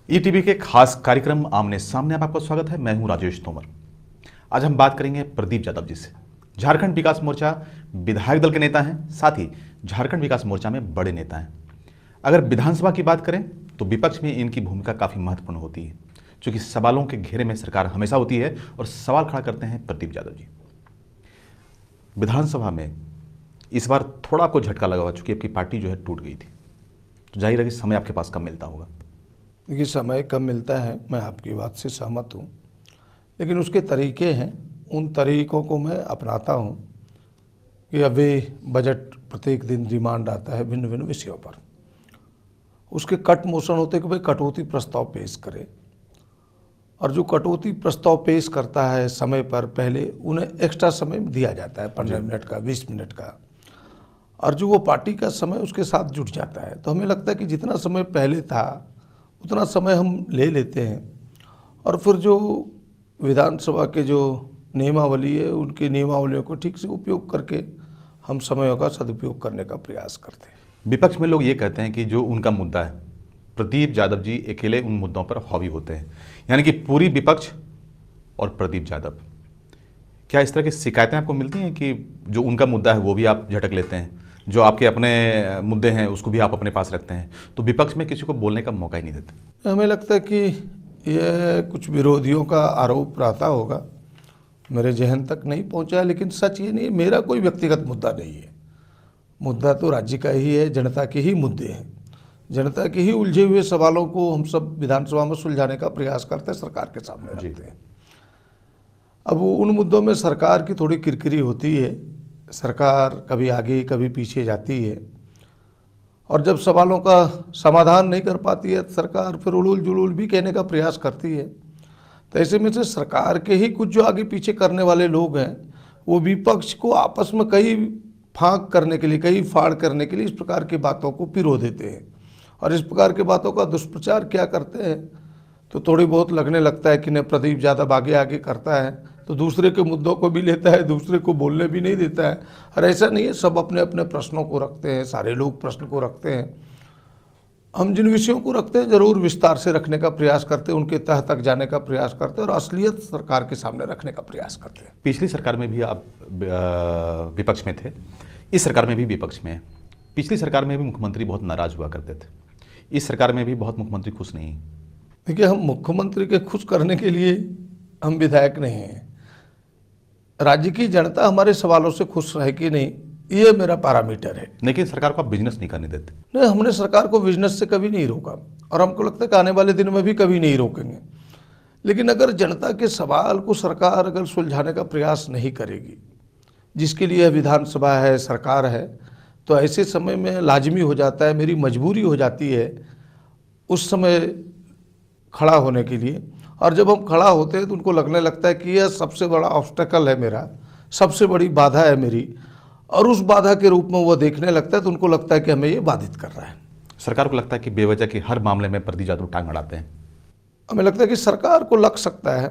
ETV के खास कार्यक्रम आमने सामने में आपका स्वागत है। मैं हूं राजेश तोमर। आज हम बात करेंगे प्रदीप यादव जी से। झारखंड विकास मोर्चा विधायक दल के नेता हैं, साथ ही झारखंड विकास मोर्चा में बड़े नेता हैं। अगर विधानसभा की बात करें तो विपक्ष में इनकी भूमिका काफ़ी महत्वपूर्ण होती है, क्योंकि सवालों के घेरे में सरकार हमेशा होती है और सवाल खड़ा करते हैं प्रदीप यादव जी। विधानसभा में इस बार थोड़ा आपको झटका लगा हुआ, चूंकि आपकी पार्टी जो है टूट गई थी, तो जाहिर है कि समय आपके पास कम मिलता होगा। देखिए, समय कम मिलता है, मैं आपकी बात से सहमत हूँ, लेकिन उसके तरीके हैं, उन तरीकों को मैं अपनाता हूँ कि अभी बजट प्रत्येक दिन डिमांड आता है भिन्न भिन्न विषयों पर, उसके कट मोशन होते कि भाई कटौती प्रस्ताव पेश करे, और जो कटौती प्रस्ताव पेश करता है समय पर पहले उन्हें एक्स्ट्रा समय दिया जाता है 15 मिनट का, 20 मिनट का, और जो वो पार्टी का समय उसके साथ जुट जाता है। तो हमें लगता है कि जितना समय पहले था उतना समय हम ले लेते हैं, और फिर जो विधानसभा के जो नियमावली है उनकी नियमावलियों को ठीक से उपयोग करके हम समयों का सदुपयोग करने का प्रयास करते हैं। विपक्ष में लोग ये कहते हैं कि जो उनका मुद्दा है, प्रदीप यादव जी अकेले उन मुद्दों पर हावी होते हैं, यानी कि पूरी विपक्ष और प्रदीप यादव। क्या इस तरह की शिकायतें आपको मिलती हैं कि जो उनका मुद्दा है वो भी आप झटक लेते हैं, जो आपके अपने मुद्दे हैं उसको भी आप अपने पास रखते हैं, तो विपक्ष में किसी को बोलने का मौका ही नहीं देते? हमें लगता है कि यह कुछ विरोधियों का आरोप रहता होगा, मेरे जहन तक नहीं पहुंचा है, लेकिन सच ये नहीं, मेरा कोई व्यक्तिगत मुद्दा नहीं है। मुद्दा तो राज्य का ही है, जनता के ही मुद्दे हैं, जनता के ही उलझे हुए सवालों को हम सब विधानसभा में सुलझाने का प्रयास करते हैं, सरकार के सामने रखते हैं। अब उन मुद्दों में सरकार की थोड़ी किरकिरी होती है, सरकार कभी आगे कभी पीछे जाती है, और जब सवालों का समाधान नहीं कर पाती है सरकार फिर उलूल जुलूल भी कहने का प्रयास करती है। तो ऐसे में से सरकार के ही कुछ जो आगे पीछे करने वाले लोग हैं वो विपक्ष को आपस में कई फांक करने के लिए, कई फाड़ करने के लिए इस प्रकार की बातों को पिरो देते हैं, और इस प्रकार की बातों का दुष्प्रचार क्या करते हैं, तो थोड़ी बहुत लगने लगता है कि नहीं प्रदीप यादव आगे आगे करता है तो दूसरे के मुद्दों को भी लेता है, दूसरे को बोलने भी नहीं देता है। और ऐसा नहीं है, सब अपने अपने प्रश्नों को रखते हैं, सारे लोग प्रश्न को रखते हैं। हम जिन विषयों को रखते हैं जरूर विस्तार से रखने का प्रयास करते हैं, उनके तह तक जाने का प्रयास करते हैं और असलियत सरकार के सामने रखने का प्रयास करते हैं। पिछली सरकार में भी आप विपक्ष में थे, इस सरकार में भी विपक्ष में है। पिछली सरकार में भी मुख्यमंत्री बहुत नाराज हुआ करते थे, इस सरकार में भी बहुत मुख्यमंत्री खुश नहीं है। देखिए, हम मुख्यमंत्री के खुश करने के लिए हम विधायक नहीं हैं, राज्य की जनता हमारे सवालों से खुश रहे कि नहीं ये मेरा पैरामीटर है। लेकिन सरकार को आप बिजनेस नहीं करने देते। नहीं, हमने सरकार को बिजनेस से कभी नहीं रोका, और हमको लगता है कि आने वाले दिन में भी कभी नहीं रोकेंगे। लेकिन अगर जनता के सवाल को सरकार अगर सुलझाने का प्रयास नहीं करेगी, जिसके लिए विधानसभा है, सरकार है, तो ऐसे समय में लाजमी हो जाता है, मेरी मजबूरी हो जाती है उस समय खड़ा होने के लिए। और जब हम खड़ा होते हैं तो उनको लगने लगता है कि यह सबसे बड़ा ऑब्स्टेकल है मेरा, सबसे बड़ी बाधा है मेरी, और उस बाधा के रूप में वो देखने लगता है, तो उनको लगता है कि हमें ये बाधित कर रहा है। सरकार को लगता है कि बेवजह के हर मामले में प्रदीप यादव टांग अड़ाते हैं। हमें लगता है कि सरकार को लग सकता है,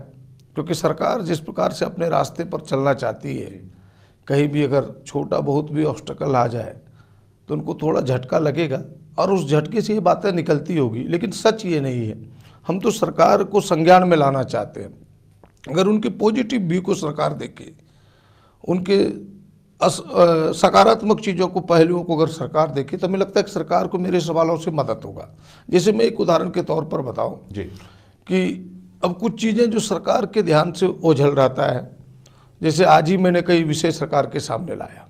क्योंकि सरकार जिस प्रकार से अपने रास्ते पर चलना चाहती है, कहीं भी अगर छोटा बहुत भी ऑब्स्टेकल आ जाए तो उनको थोड़ा झटका लगेगा, और उस झटके से ये बातें निकलती होगी। लेकिन सच ये नहीं है, हम तो सरकार को संज्ञान में लाना चाहते हैं। अगर उनके पॉजिटिव व्यू को सरकार देखे, उनके सकारात्मक चीज़ों को, पहलुओं को अगर सरकार देखे, तो हमें लगता है कि सरकार को मेरे सवालों से मदद होगा। जैसे मैं एक उदाहरण के तौर पर बताऊं जी, कि अब कुछ चीज़ें जो सरकार के ध्यान से ओझल रहता है, जैसे आज ही मैंने कई विषय सरकार के सामने लाया,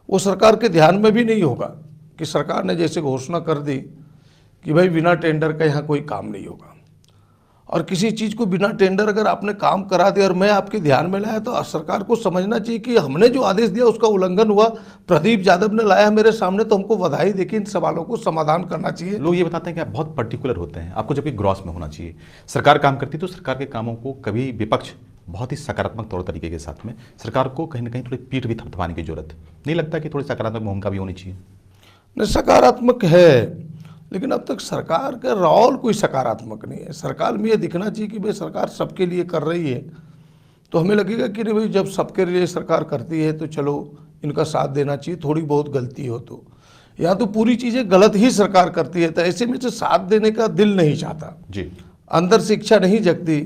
वो सरकार के ध्यान में भी नहीं होगा कि सरकार ने जैसे घोषणा कर दी कि भाई बिना टेंडर का यहाँ कोई काम नहीं होगा, और किसी चीज़ को बिना टेंडर अगर आपने काम करा दिया और मैं आपके ध्यान में लाया, तो सरकार को समझना चाहिए कि हमने जो आदेश दिया उसका उल्लंघन हुआ, प्रदीप यादव ने लाया मेरे सामने, तो हमको बधाई देके इन सवालों को समाधान करना चाहिए। लोग ये बताते हैं कि आप बहुत पर्टिकुलर होते हैं, आपको जबकि ग्रॉस में होना चाहिए। सरकार काम करती तो सरकार के कामों को कभी विपक्ष बहुत ही सकारात्मक तौर तरीके के साथ में सरकार को कहीं ना कहीं थोड़ी पीठ भी थपथपाने की जरूरत नहीं लगता कि थोड़ी सकारात्मक भूमिका भी होनी चाहिए? नहीं, सकारात्मक है, लेकिन अब तक सरकार का रोल कोई सकारात्मक नहीं है। सरकार में ये दिखना चाहिए कि भाई सरकार सबके लिए कर रही है, तो हमें लगेगा कि नहीं भाई जब सबके लिए सरकार करती है तो चलो इनका साथ देना चाहिए, थोड़ी बहुत गलती हो तो। या तो पूरी चीज़ें गलत ही सरकार करती है, तो ऐसे में से साथ देने का दिल नहीं चाहता, जी। अंदर से इच्छा नहीं जगती,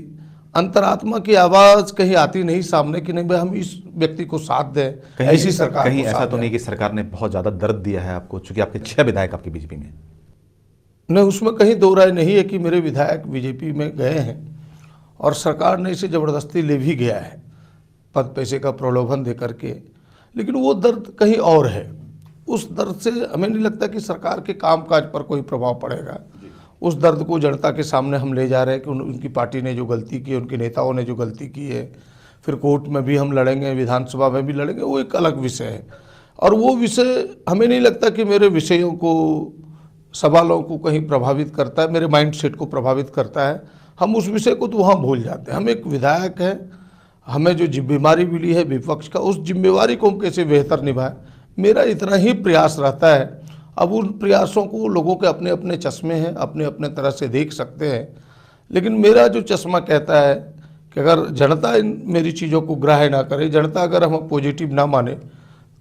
अंतरात्मा की आवाज़ कहीं आती नहीं सामने कि नहीं भाई हम इस व्यक्ति को साथ दें, ऐसी सरकार कहीं को ऐसा साथ तो दें। नहीं कि सरकार ने बहुत ज़्यादा दर्द दिया है आपको, चूंकि आपके 6 विधायक आपके बीजेपी में हैं। नहीं, उसमें कहीं दो राय नहीं है कि मेरे विधायक बीजेपी में गए हैं और सरकार ने इसे ज़बरदस्ती ले भी गया है पद पैसे का प्रलोभन दे करके, लेकिन वो दर्द कहीं और है। उस दर्द से हमें नहीं लगता कि सरकार के कामकाज पर कोई प्रभाव पड़ेगा। उस दर्द को जनता के सामने हम ले जा रहे हैं कि उनकी पार्टी ने जो गलती की है, उनके नेताओं ने जो गलती की है, फिर कोर्ट में भी हम लड़ेंगे, विधानसभा में भी लड़ेंगे, वो एक अलग विषय है। और वो विषय हमें नहीं लगता कि मेरे विषयों को, सवालों को कहीं प्रभावित करता है, मेरे माइंड सेट को प्रभावित करता है। हम उस विषय को तो वहाँ भूल जाते हैं। हम एक विधायक हैं, हमें जो जिम्मेवारी मिली है विपक्ष का, उस जिम्मेवारी को हम कैसे बेहतर निभाएं, मेरा इतना ही प्रयास रहता है। अब उन प्रयासों को लोगों के अपने अपने चश्मे हैं, अपने अपने तरह से देख सकते हैं, लेकिन मेरा जो चश्मा कहता है कि अगर जनता इन मेरी चीज़ों को ग्राह्य ना करे, जनता अगर हम पॉजिटिव ना माने,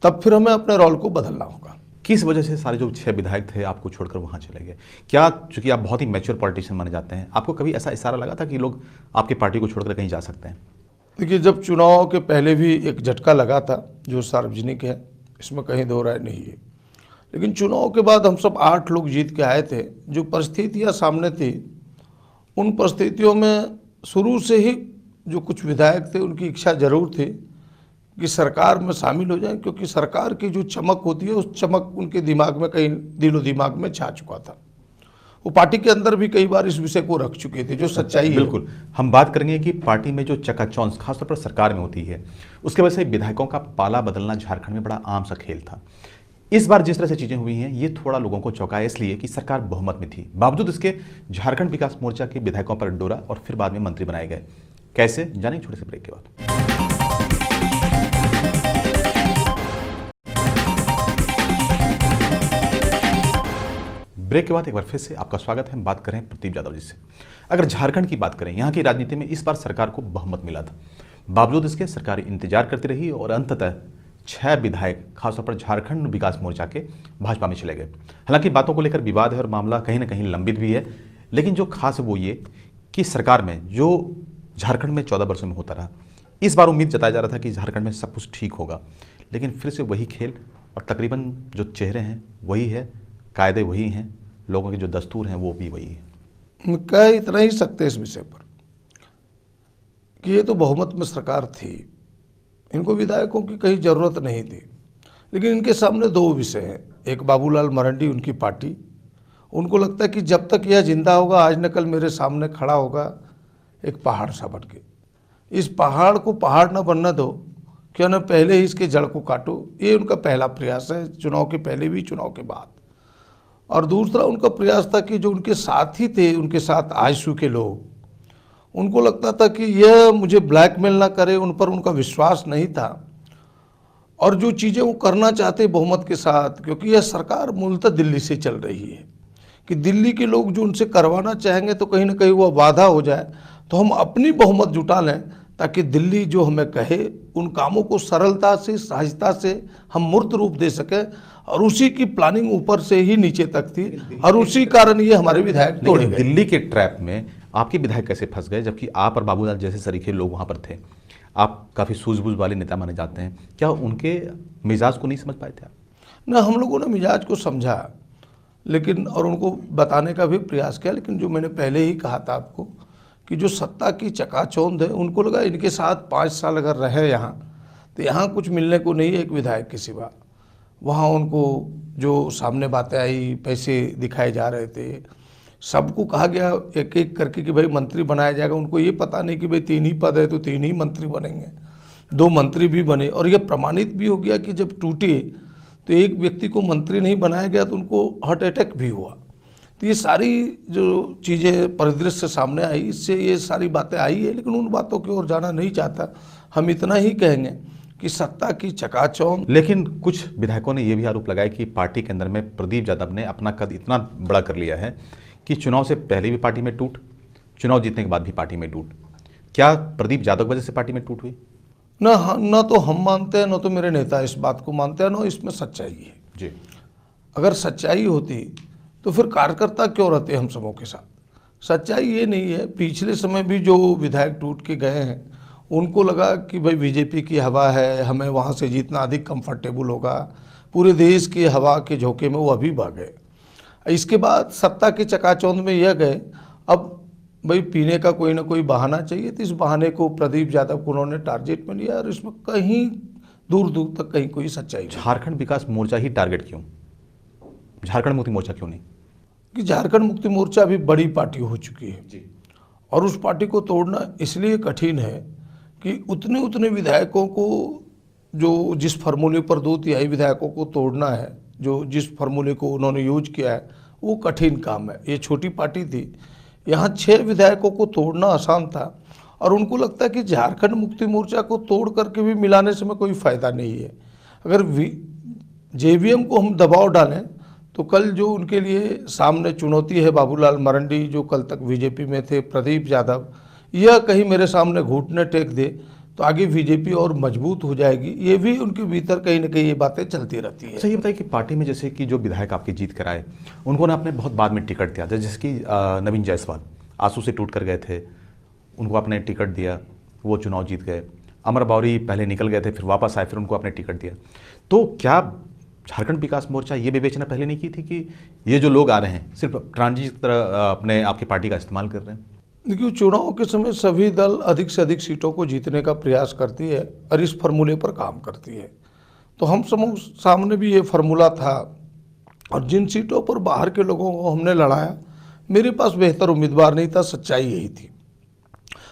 तब फिर हमें अपने रोल को बदलना होगा। किस वजह से सारे जो 6 विधायक थे आपको छोड़कर वहां चले गए? क्या चूंकि आप बहुत ही मैच्योर पॉलिटिशियन माने जाते हैं, आपको कभी ऐसा इशारा लगा था कि लोग आपकी पार्टी को छोड़कर कहीं जा सकते हैं? देखिए, जब चुनाव के पहले भी एक झटका लगा था जो सार्वजनिक है, इसमें कहीं दो राय नहीं है, लेकिन चुनाव के बाद हम सब 8 लोग जीत के आए थे। जो परिस्थितियां सामने थी, उन परिस्थितियों में शुरू से ही जो कुछ विधायक थे उनकी इच्छा जरूर थी कि सरकार में शामिल हो जाएं, क्योंकि सरकार की जो चमक होती है, उस चमक उनके दिमाग में, कहीं दिलो दिमाग में छा चुका था। वो पार्टी के अंदर भी कई बार इस विषय को रख चुके थे, जो सच्चाई है। बिल्कुल, हम बात करेंगे कि पार्टी में जो चकाचौंध खासतौर पर सरकार में होती है, उसके वजह से विधायकों का पाला बदलना झारखंड में बड़ा आम सा खेल था। इस बार जिस तरह से चीजें हुई हैं, ये थोड़ा लोगों को चौंकाया, इसलिए कि सरकार बहुमत में थी, बावजूद इसके झारखंड विकास मोर्चा के विधायकों पर डोरा और फिर बाद में मंत्री बनाए गए। कैसे, जानेंगे छोटे से ब्रेक के बाद। ब्रेक के बाद एक बार फिर से आपका स्वागत है। हम बात करें प्रदीप यादव जी से। अगर झारखंड की बात करें, यहाँ की राजनीति में इस बार सरकार को बहुमत मिला था, बावजूद इसके सरकार इंतजार करती रही और अंततः 6 विधायक खासतौर पर झारखंड विकास मोर्चा के भाजपा में चले गए। हालांकि बातों को लेकर विवाद है और मामला कहीं ना कहीं लंबित भी है, लेकिन जो खास है वो ये कि सरकार में जो झारखंड में 14 वर्षों में होता रहा, इस बार उम्मीद जताया जा रहा था कि झारखंड में सब कुछ ठीक होगा, लेकिन फिर से वही खेल और तकरीबन जो चेहरे हैं वही है, कायदे वही हैं, लोगों के जो दस्तूर हैं वो भी वही है। कह इतना ही सकते इस विषय पर कि ये तो बहुमत में सरकार थी, इनको विधायकों की कहीं ज़रूरत नहीं थी, लेकिन इनके सामने 2 विषय हैं। एक बाबूलाल मरांडी, उनकी पार्टी, उनको लगता है कि जब तक यह जिंदा होगा, आज न कल मेरे सामने खड़ा होगा एक पहाड़ सा बन के, इस पहाड़ को पहाड़ न बनना दो, क्यों न पहले ही इसके जड़ को काटो। ये उनका पहला प्रयास है, चुनाव के पहले भी, चुनाव के बाद। और दूसरा उनका प्रयास था कि जो उनके साथी थे, उनके साथ आजसू के लोग, उनको लगता था कि यह मुझे ब्लैकमेल ना करे, उन पर उनका विश्वास नहीं था। और जो चीज़ें वो करना चाहते बहुमत के साथ, क्योंकि यह सरकार मूलतः दिल्ली से चल रही है, कि दिल्ली के लोग जो उनसे करवाना चाहेंगे तो कहीं ना कहीं वह बाधा हो जाए, तो हम अपनी बहुमत जुटा लें ताकि दिल्ली जो हमें कहे उन कामों को सरलता से, सहजता से हम मूर्त रूप दे सकें। और उसी की प्लानिंग ऊपर से ही नीचे तक थी, और उसी कारण ये हमारे विधायक तोड़े गए। दिल्ली के ट्रैप में आपके विधायक कैसे फंस गए, जबकि आप और बाबूलाल जैसे सरीखे लोग वहां पर थे? आप काफी सूझबूझ वाले नेता माने जाते हैं, क्या उनके मिजाज को नहीं समझ पाए थे आप? ना, हम लोगों ने मिजाज को समझा, लेकिन और उनको बताने का भी प्रयास किया, लेकिन जो मैंने पहले ही कहा था आपको कि जो सत्ता की चकाचौंध है, उनको लगा इनके साथ 5 साल अगर रहे यहाँ, तो यहाँ कुछ मिलने को नहीं है एक विधायक के सिवा। वहाँ उनको जो सामने बातें आई, पैसे दिखाए जा रहे थे, सबको कहा गया एक एक करके कि भाई मंत्री बनाया जाएगा। उनको ये पता नहीं कि भाई 3 ही पद है तो 3 ही मंत्री बनेंगे। 2 मंत्री भी बने, और ये प्रमाणित भी हो गया कि जब टूटे तो एक व्यक्ति को मंत्री नहीं बनाया गया तो उनको हार्ट अटैक भी हुआ। तो ये सारी जो चीज़ें परिदृश्य सामने आई, इससे ये सारी बातें आई है, लेकिन उन बातों की ओर जाना नहीं चाहता। हम इतना ही कहेंगे कि सत्ता की चकाचौंध। लेकिन कुछ विधायकों ने यह भी आरोप लगाया कि पार्टी के अंदर में प्रदीप यादव ने अपना कद इतना बड़ा कर लिया है कि चुनाव से पहले भी पार्टी में टूट, चुनाव जीतने के बाद भी पार्टी में टूट। क्या प्रदीप यादव की वजह से पार्टी में टूट हुई? ना तो हम मानते हैं, ना तो मेरे नेता इस बात को मानते हैं, ना इसमें सच्चाई है। जी। अगर सच्चाई होती तो फिर कार्यकर्ता क्यों रहते हम सबों के साथ। सच्चाई ये नहीं है, पिछले समय भी जो विधायक टूट के गए हैं उनको लगा कि भाई बीजेपी की हवा है, हमें वहाँ से जीतना अधिक कंफर्टेबल होगा, पूरे देश की हवा के झोंके में वो अभी भागे। इसके बाद सत्ता के चकाचौंध में यह गए, अब भाई पीने का कोई ना कोई बहाना चाहिए, तो इस बहाने को प्रदीप यादव को उन्होंने टारगेट में लिया और इसमें कहीं दूर दूर तक कहीं कोई सच्चाई नहीं। झारखंड विकास मोर्चा ही टारगेट क्यों, झारखंड मुक्ति मोर्चा क्यों नहीं? कि झारखंड मुक्ति मोर्चा अभी बड़ी पार्टी हो चुकी है जी। और उस पार्टी को तोड़ना इसलिए कठिन है कि उतने उतने विधायकों को, जो जिस फार्मूले पर 2/3 विधायकों को तोड़ना है, जो जिस फार्मूले को उन्होंने यूज किया है, वो कठिन काम है। ये छोटी पार्टी थी, यहाँ 6 विधायकों को तोड़ना आसान था और उनको लगता है कि झारखंड मुक्ति मोर्चा को तोड़ करके भी मिलाने से में कोई फ़ायदा नहीं है। अगर जेवीएम को हम दबाव डालें तो कल जो उनके लिए सामने चुनौती है, बाबूलाल मरंडी जो कल तक बीजेपी में थे, प्रदीप यादव, यह कहीं मेरे सामने घुटने टेक दे तो आगे बीजेपी और मजबूत हो जाएगी। ये भी उनके भीतर कहीं ना कहीं ये बातें चलती रहती है। अच्छा ये बताइए कि पार्टी में जैसे कि जो विधायक आपकी जीत कराए उनको ना आपने बहुत बाद में टिकट दिया था, जैसे कि नवीन जायसवाल आंसू से टूट कर गए थे, उनको आपने टिकट दिया, वो चुनाव जीत गए। अमर बावरी पहले निकल गए थे, फिर वापस आए, फिर उनको आपने टिकट दिया। तो क्या झारखंड विकास मोर्चा ये विवेचना पहले नहीं की थी कि ये जो लोग आ रहे हैं सिर्फ ट्रांजिट की तरह अपने आपकी पार्टी का इस्तेमाल कर रहे हैं? देखिए, चुनाव के समय सभी दल अधिक से अधिक सीटों को जीतने का प्रयास करती है और इस फार्मूले पर काम करती है। तो हम सब सामने भी ये फार्मूला था और जिन सीटों पर बाहर के लोगों को हमने लड़ाया, मेरे पास बेहतर उम्मीदवार नहीं था, सच्चाई यही थी।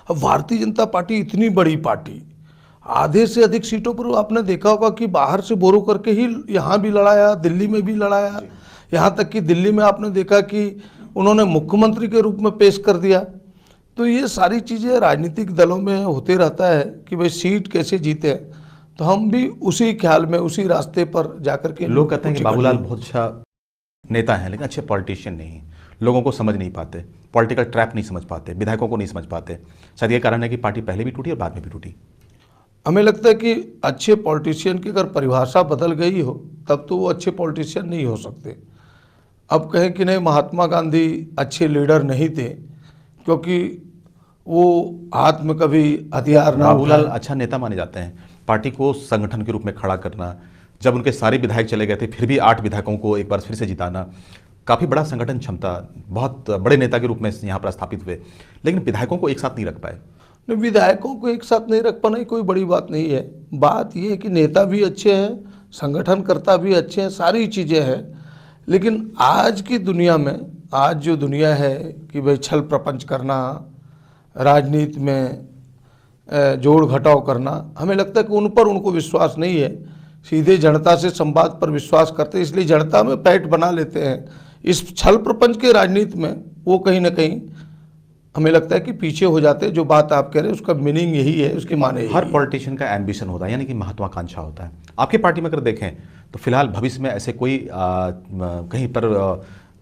अब भारतीय जनता पार्टी इतनी बड़ी पार्टी, आधे से अधिक सीटों पर आपने देखा होगा कि बाहर से बोरो करके ही यहाँ भी लड़ाया, दिल्ली में भी लड़ाया, यहाँ तक कि दिल्ली में आपने देखा कि उन्होंने मुख्यमंत्री के रूप में पेश कर दिया। तो ये सारी चीज़ें राजनीतिक दलों में होते रहता है कि भाई सीट कैसे जीते। तो हम भी उसी ख्याल में, उसी रास्ते पर जाकर के, लोग कहते हैं कि बाबूलाल बहुत अच्छा नेता है लेकिन अच्छे पॉलिटिशियन नहीं है, लोगों को समझ नहीं पाते, पॉलिटिकल ट्रैप नहीं समझ पाते, विधायकों को नहीं समझ पाते। शायद ये कारण है कि पार्टी पहले भी टूटी और बाद में भी टूटी। हमें लगता है कि अच्छे पॉलिटिशियन की अगर परिभाषा बदल गई हो तब तो वो अच्छे पॉलिटिशियन नहीं हो सकते। अब कहें कि नहीं, महात्मा गांधी अच्छे लीडर नहीं थे क्योंकि वो हाथ में कभी हथियार ना बाबूलाल उठाए। अच्छा नेता माने जाते हैं, पार्टी को संगठन के रूप में खड़ा करना, जब उनके सारे विधायक चले गए थे फिर भी 8 विधायकों को एक बार फिर से जिताना, काफ़ी बड़ा संगठन क्षमता, बहुत बड़े नेता के रूप में यहाँ पर स्थापित हुए, लेकिन विधायकों को एक साथ नहीं रख पाए। विधायकों को एक साथ नहीं रख पाना ही कोई बड़ी बात नहीं है। बात यह है कि नेता भी अच्छे हैं, संगठनकर्ता भी अच्छे हैं, सारी चीज़ें हैं। लेकिन आज की दुनिया में, आज जो दुनिया है कि भाई छल प्रपंच करना, राजनीति में जोड़ घटाव करना, हमें लगता है कि उन पर उनको विश्वास नहीं है। सीधे जनता से संवाद पर विश्वास करते हैं, इसलिए जनता में पैठ बना लेते हैं। इस छल प्रपंच के राजनीति में वो कहीं ना कहीं हमें लगता है कि पीछे हो जाते हैं। जो बात आप कह रहे हैं उसका मीनिंग यही है, उसकी माने हर पॉलिटिशियन का एम्बिशन होता है, यानी कि महत्वाकांक्षा होता है। आपकी पार्टी में अगर देखें तो फिलहाल भविष्य में ऐसे कोई कहीं पर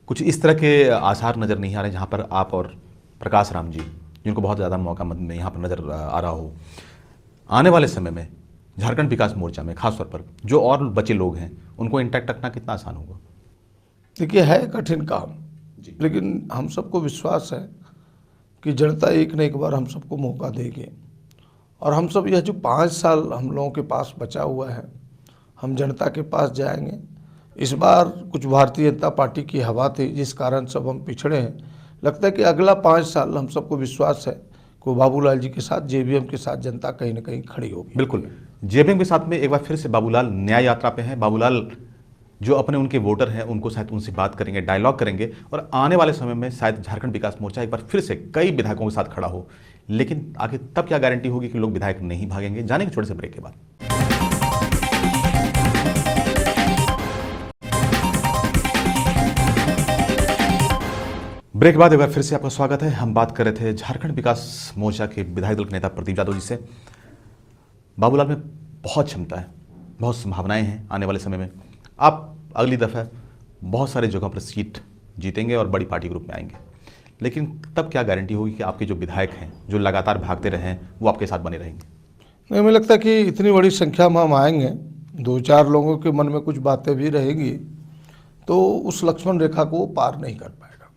कुछ इस तरह के आसार नज़र नहीं आ रहे जहाँ पर आप और प्रकाश राम जी, जिनको बहुत ज़्यादा मौका में यहाँ पर नज़र आ रहा हो, आने वाले समय में झारखंड विकास मोर्चा में खासतौर पर जो और बचे लोग हैं उनको इंटैक्ट रखना कितना आसान होगा? देखिए, है कठिन काम, लेकिन हम सबको विश्वास है कि जनता एक न एक बार हम सबको मौका देगी और हम सब, यह जो 5 साल हम लोगों के पास बचा हुआ है, हम जनता के पास जाएंगे। इस बार कुछ भारतीय जनता पार्टी की हवा थी जिस कारण सब हम पिछड़े हैं। लगता है कि अगला 5 साल हम सबको विश्वास है कि बाबूलाल जी के साथ, जेवीएम के साथ जनता कहीं ना कहीं खड़ी होगी। बिल्कुल, जेवीएम के साथ में एक बार फिर से बाबूलाल न्याय यात्रा पे हैं। बाबूलाल जो अपने उनके वोटर हैं उनको शायद उनसे बात करेंगे, डायलॉग करेंगे और आने वाले समय में शायद झारखंड विकास मोर्चा एक बार फिर से कई विधायकों के साथ खड़ा हो। लेकिन आगे तब क्या गारंटी होगी कि लोग विधायक नहीं भागेंगे? जानेंगे छोटे से ब्रेक के बाद। ब्रेक के बाद एक बार फिर से आपका स्वागत है। हम बात कर रहे थे झारखंड विकास मोर्चा के विधायक दल के नेता प्रदीप यादव जी से। बाबूलाल में बहुत क्षमता है, बहुत संभावनाएं हैं आने वाले समय में। आप अगली दफ़ा बहुत सारे जगहों पर सीट जीतेंगे और बड़ी पार्टी के रूप में आएंगे, लेकिन तब क्या गारंटी होगी कि आपके जो विधायक हैं जो लगातार भागते रहे हैं वो आपके साथ बने रहेंगे? नहीं, मुझे लगता है कि इतनी बड़ी संख्या में हम आएंगे, 2-4 लोगों के मन में कुछ बातें भी रहेंगी तो उस लक्ष्मण रेखा को वो पार नहीं कर पाएगा।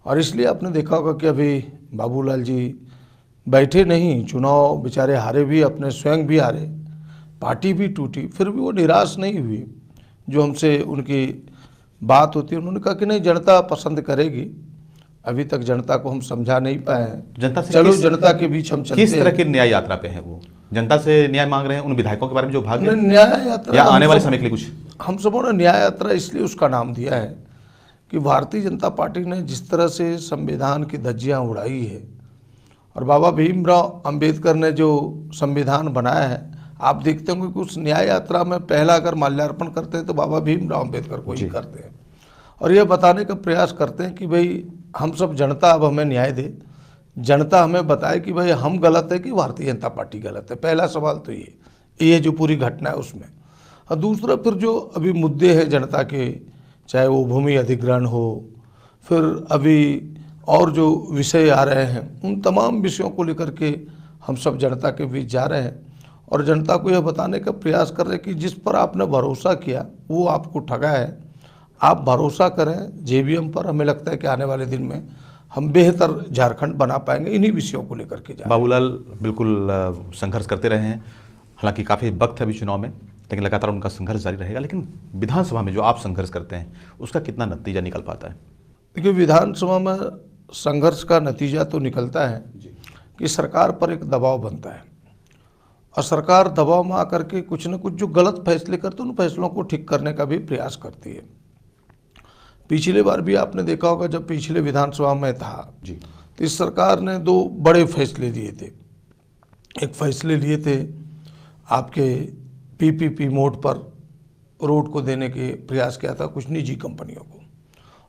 और इसलिए आपने देखा होगा कि अभी बाबूलाल जी बैठे नहीं, चुनाव बेचारे हारे भी, अपने स्वयं भी हारे, पार्टी भी टूटी, फिर भी वो निराश नहीं हुई। जो हमसे उनकी बात होती है, उन्होंने कहा कि नहीं, जनता पसंद करेगी, अभी तक जनता को हम समझा नहीं पाए हैं, जनता से चलो जनता के बीच हम चलते हैं। किस तरह की न्याय यात्रा पे है वो? जनता से न्याय मांग रहे हैं उन विधायकों के बारे में जो भाग गए, न्याय यात्रा या आने वाले समय के लिए कुछ? हम सबों ने न्याय यात्रा इसलिए उसका नाम दिया है कि भारतीय जनता पार्टी ने जिस तरह से संविधान की धज्जियां उड़ाई है, और बाबा भीमराव अंबेडकर ने जो संविधान बनाया है, आप देखते होंगे कि उस न्याय यात्रा में पहला अगर माल्यार्पण करते हैं तो बाबा भीमराव अंबेडकर को ही करते हैं, और यह बताने का प्रयास करते हैं कि भाई हम सब जनता अब हमें न्याय दे, जनता हमें बताए कि भाई हम गलत है कि भारतीय जनता पार्टी गलत है। पहला सवाल तो ये जो पूरी घटना है उसमें। और दूसरा फिर जो अभी मुद्दे हैं जनता के, चाहे वो भूमि अधिग्रहण हो, फिर अभी और जो विषय आ रहे हैं, उन तमाम विषयों को लेकर के हम सब जनता के बीच जा रहे हैं और जनता को यह बताने का प्रयास कर रहे हैं कि जिस पर आपने भरोसा किया वो आपको ठगा है। आप भरोसा करें जेबीएम पर, हमें लगता है कि आने वाले दिन में हम बेहतर झारखंड बना पाएंगे इन्हीं विषयों को लेकर के। बाबूलाल बिल्कुल संघर्ष करते रहे हैं, हालांकि काफ़ी वक्त है अभी चुनाव में, लेकिन लगातार उनका संघर्ष जारी रहेगा। लेकिन विधानसभा में जो आप संघर्ष करते हैं उसका कितना नतीजा निकल पाता है? देखिए, विधानसभा में संघर्ष का नतीजा तो निकलता है कि सरकार पर एक दबाव बनता है, और सरकार दबाव में आकर के कुछ न कुछ जो गलत फैसले करते हैं उन फैसलों को ठीक करने का भी प्रयास करती है। पिछले बार भी आपने देखा होगा, जब पिछले विधानसभा में था जी, तो इस सरकार ने 2 बड़े फैसले लिए थे। एक फैसले लिए थे आपके पीपीपी मोड पर रोड को देने के प्रयास किया था कुछ निजी कंपनियों को,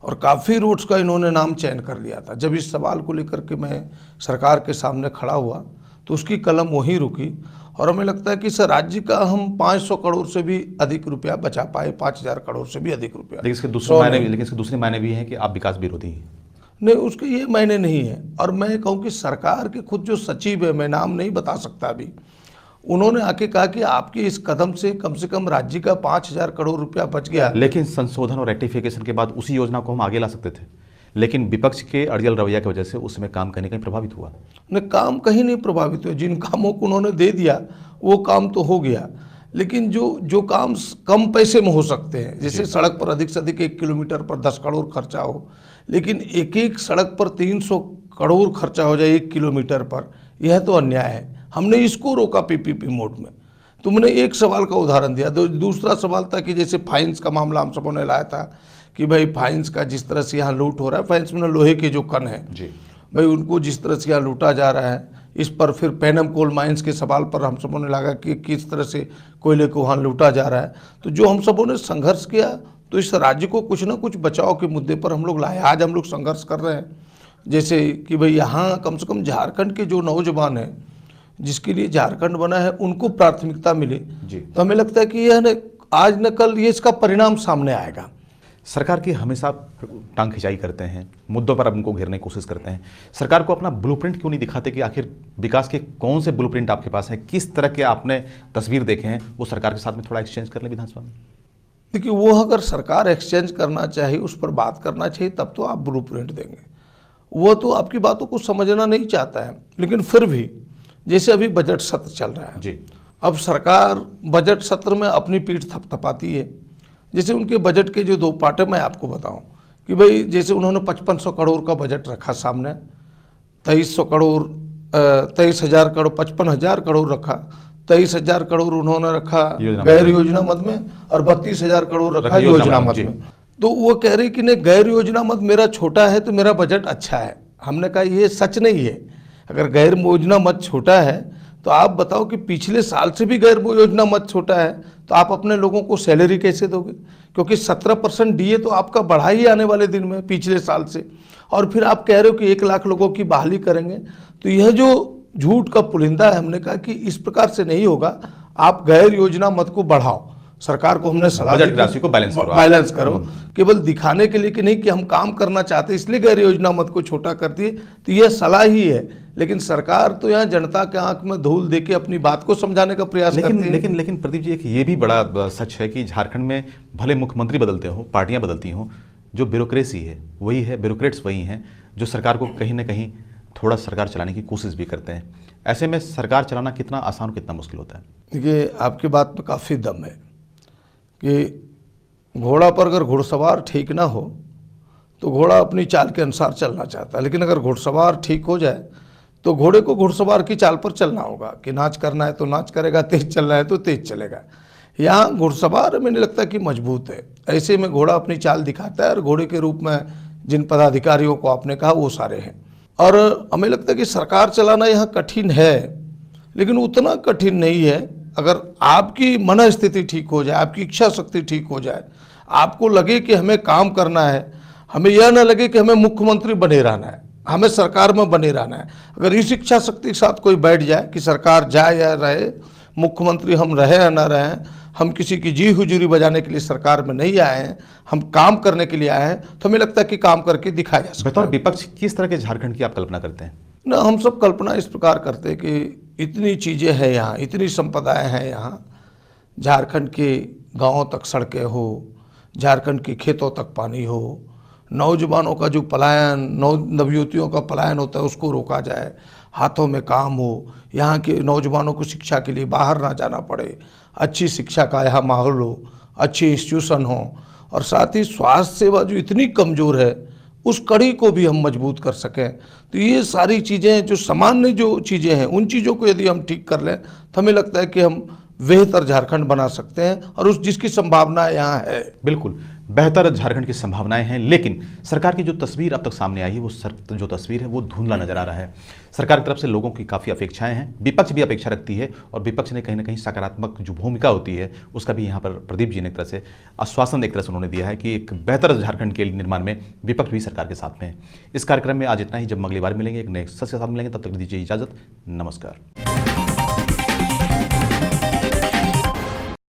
और काफ़ी रोड्स का इन्होंने नाम चयन कर लिया था। जब इस सवाल को लेकर के मैं सरकार के सामने खड़ा हुआ तो उसकी कलम वहीं रुकी, और हमें लगता है कि इस राज्य का हम 500 करोड़ से भी अधिक रुपया बचा पाए, 5000 करोड़ से भी अधिक रुपया। लेकिन इसके दूसरे मायने भी हैं कि आप विकास विरोधी हैं। नहीं, उसके ये मायने नहीं है। और मैं कहूँ कि सरकार के खुद जो सचिव है, मैं नाम नहीं बता सकता अभी, उन्होंने आके कहा कि आपके इस कदम से कम राज्य का 5000 करोड़ रुपया बच गया। लेकिन संशोधन और रेक्टिफिकेशन के बाद उसी योजना को हम आगे ला सकते थे, लेकिन विपक्ष के अड़ियल रवैया की वजह से उसमें काम कहीं प्रभावित हुआ। नहीं, काम कहीं नहीं प्रभावित हुआ। जिन कामों को उन्होंने दे दिया वो काम तो हो गया, लेकिन जो काम कम पैसे में हो सकते हैं, जैसे सड़क पर अधिक से अधिक 1 किलोमीटर पर 10 करोड़ खर्चा हो, लेकिन एक सड़क पर 300 करोड़ खर्चा हो जाए 1 किलोमीटर पर, यह तो अन्याय है। हमने इसको रोका पीपीपी मोड में। तुमने एक सवाल का उदाहरण दिया। दूसरा सवाल था कि जैसे फाइन्स का मामला हम सबों ने लाया था कि भाई फाइन्स का जिस तरह से यहाँ लूट हो रहा है, फाइन्स में लोहे के जो कन है जी, भाई उनको जिस तरह से यहाँ लूटा जा रहा है, इस पर फिर पेनम कोल माइंस के सवाल पर हम सबों ने लगा कि किस तरह से कोयले को वहाँ लूटा जा रहा है। तो जो हम सबों ने संघर्ष किया, तो इस राज्य को कुछ ना कुछ बचाव के मुद्दे पर हम लोग लाए। आज हम लोग संघर्ष कर रहे हैं, जैसे कि भाई यहाँ कम से कम झारखंड के जो नौजवान हैं, जिसके लिए झारखंड बना है, उनको प्राथमिकता मिले जी। तो हमें लगता है कि यह आज न कल ये इसका परिणाम सामने आएगा। सरकार की हमेशा टांग खिंचाई करते हैं, मुद्दों पर उनको घेरने की कोशिश करते हैं। सरकार को अपना ब्लूप्रिंट क्यों नहीं दिखाते कि आखिर विकास के कौन से ब्लूप्रिंट आपके पास है, किस तरह के आपने तस्वीर देखे हैं, वो सरकार के साथ में थोड़ा एक्सचेंज कर लें विधानसभा में। देखिए, वो अगर सरकार एक्सचेंज करना चाहिए, उस पर बात करना चाहिए, तब तो आप ब्लूप्रिंट देंगे। वो तो आपकी बातों को समझना नहीं चाहता है। लेकिन फिर भी जैसे अभी बजट सत्र चल रहा है जी, अब सरकार बजट सत्र में अपनी पीठ थपथपाती है। जैसे उनके बजट के जो 2 पार्ट है, मैं आपको बताऊं कि भाई जैसे उन्होंने 5500 करोड़ का बजट रखा सामने, 2300 करोड़ 23,000 करोड़ 55,000 करोड़ रखा, 23,000 करोड़ उन्होंने रखा गैर योजना मद में, और 32,000 करोड़ रखा योजना मद में। तो वो कह रहे कि नहीं, गैर योजना मद मेरा छोटा है तो मेरा बजट अच्छा है। हमने कहा ये सच नहीं है। अगर गैर योजना मद छोटा है तो आप बताओ कि पिछले साल से भी गैर योजना मद छोटा है, तो आप अपने लोगों को सैलरी कैसे दोगे? क्योंकि 17% डीए तो आपका बढ़ा ही आने वाले दिन में पिछले साल से, और फिर आप कह रहे हो कि 1 लाख लोगों की बहाली करेंगे। तो यह जो झूठ का पुलिंदा है, हमने कहा कि इस प्रकार से नहीं होगा। आप गैर योजना मद को बढ़ाओ, सरकार को हमने सलाह बजट दी राशि को बैलेंस करो आप। बैलेंस करो, केवल दिखाने के लिए कि नहीं कि हम काम करना चाहते हैं इसलिए गैर योजना मत को छोटा करती है, तो यह सलाह ही है। लेकिन सरकार तो यहाँ जनता के आंख में धूल देके अपनी बात को समझाने का प्रयास करती है। लेकिन प्रदीप जी, एक ये भी बड़ा सच है कि झारखंड में भले मुख्यमंत्री बदलते हो, पार्टियां बदलती हों, जो ब्यूरोक्रेसी है वही है, ब्यूरोक्रेट्स वही हैं जो सरकार को कहीं ना कहीं थोड़ा सरकार चलाने की कोशिश भी करते हैं। ऐसे में सरकार चलाना कितना आसान और कितना मुश्किल होता है? देखिए, आपकी बात में काफ़ी दम है कि घोड़ा पर अगर घुड़सवार ठीक ना हो तो घोड़ा अपनी चाल के अनुसार चलना चाहता है, लेकिन अगर घुड़सवार ठीक हो जाए तो घोड़े को घुड़सवार की चाल पर चलना होगा कि नाच करना है तो नाच करेगा, तेज चलना है तो तेज चलेगा। यहाँ घुड़सवार मुझे लगता है कि मजबूत है, ऐसे में घोड़ा अपनी चाल दिखाता है और घोड़े के रूप में जिन पदाधिकारियों को आपने कहा वो सारे हैं। और हमें लगता है कि सरकार चलाना यहाँ कठिन है, लेकिन उतना कठिन नहीं है। अगर आपकी मन स्थिति ठीक हो जाए, आपकी इच्छा शक्ति ठीक हो जाए, आपको लगे कि हमें काम करना है, हमें यह ना लगे कि हमें मुख्यमंत्री बने रहना है, हमें सरकार में बने रहना है, अगर इस इच्छा शक्ति के साथ कोई बैठ जाए कि सरकार जाए या रहे, मुख्यमंत्री हम रहे या ना रहे, हम किसी की जी हुजूरी बजाने के लिए सरकार में नहीं आए हैं, हम काम करने के लिए आए हैं, तो हमें लगता है कि काम करके दिखाया जा सकता है। बतौर विपक्ष किस तरह के झारखंड की आप कल्पना करते हैं? ना, हम सब कल्पना इस प्रकार करते हैं कि इतनी चीज़ें हैं यहाँ, इतनी संपदाएं हैं यहाँ, झारखंड के गांवों तक सड़कें हो, झारखंड के खेतों तक पानी हो, नौजवानों का जो पलायन, नवयुवतियों का पलायन होता है उसको रोका जाए, हाथों में काम हो, यहाँ के नौजवानों को शिक्षा के लिए बाहर ना जाना पड़े, अच्छी शिक्षा का यहाँ माहौल हो, अच्छी इंस्टीट्यूशन हो, और साथ ही स्वास्थ्य सेवा जो इतनी कमज़ोर है उस कड़ी को भी हम मजबूत कर सकें। तो ये सारी चीज़ें जो सामान्य जो चीज़ें हैं उन चीज़ों को यदि हम ठीक कर लें तो हमें लगता है कि हम बेहतर झारखंड बना सकते हैं, और उस जिसकी संभावना यहाँ है। बिल्कुल बेहतर झारखंड की संभावनाएं हैं, लेकिन सरकार की जो तस्वीर अब तक सामने आई है वो जो तस्वीर है वो धुंधला नजर आ रहा है। सरकार की तरफ से लोगों की काफ़ी अपेक्षाएं हैं, विपक्ष भी अपेक्षा रखती है, और विपक्ष ने कहीं ना कहीं सकारात्मक जो भूमिका होती है उसका भी यहाँ पर प्रदीप जी ने एक तरह से आश्वासन एक तरह से उन्होंने दिया है कि एक बेहतर झारखंड के निर्माण में विपक्ष भी सरकार के साथ में है। इस कार्यक्रम में आज इतना ही। जब अगली बार मिलेंगे एक नए सच के साथ मिलेंगे, तब तक दीजिए इजाजत। नमस्कार।